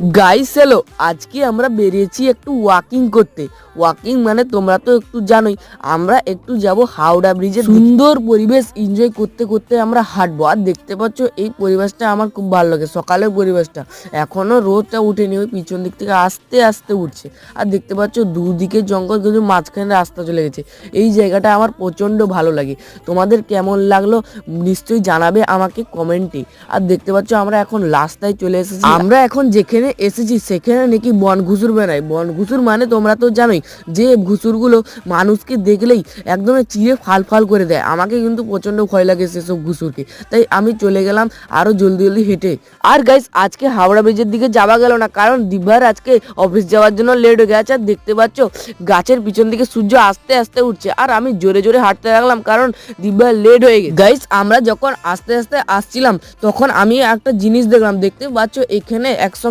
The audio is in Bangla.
গাইস হ্যালো, আজকে আমরা বেরিয়েছি একটু ওয়াকিং করতে। ওয়াকিং মানে তোমরা তো একটু জানোই, আমরা একটু যাব হাওড়া ব্রিজে। সুন্দর পরিবেশ এনজয় করতে করতে আমরা হাঁটবো। আর দেখতে পাচ্ছ এই পরিবেশটা আমার খুব ভালো লাগে, সকালের পরিবেশটা। এখনো রোদটা উঠেনি, ওই পিছন দিক থেকে আস্তে আস্তে উঠছে। আর দেখতে পাচ্ছ দুদিকে জঙ্গল, কিন্তু মাঝখানে রাস্তা চলে গেছে। এই জায়গাটা আমার প্রচণ্ড ভালো লাগে। তোমাদের কেমন লাগলো নিশ্চয়ই জানাবে আমাকে কমেন্টে। আর দেখতে পাচ্ছ আমরা এখন রাস্তায় চলে এসেছি। আমরা এখন যেখানে এসেছি সেখানে নাকি বন ঘুষুর বেড়ায়। বন ঘুষুর মানে তোমরা তো জানোই, যে ঘুষুরগুলো মানুষকে দেখলেই একদম চিড়ে ফাল ফাল করে দেয়। আমাকে কিন্তু প্রচণ্ড ভয় লাগে সেসব ঘুষুরকে, তাই আমি চলে গেলাম আরও জলদি জলদি হেঁটে। আর গাইস আজকে হাওড়া ব্রিজের দিকে যাওয়া গেল না, কারণ দিব্যার আজকে অফিস যাওয়ার জন্য লেট হয়ে গেছে। আর দেখতে পাচ্ছ গাছের পিছন দিকে সূর্য আস্তে আস্তে উঠছে, আর আমি জোরে জোরে হাঁটতে লাগলাম কারণ দিব্যার লেট হয়ে গেছে। গাইস আমরা যখন আস্তে আস্তে আসছিলাম তখন আমি একটা জিনিস দেখলাম। দেখতে পাচ্ছ এখানে একসঙ্গে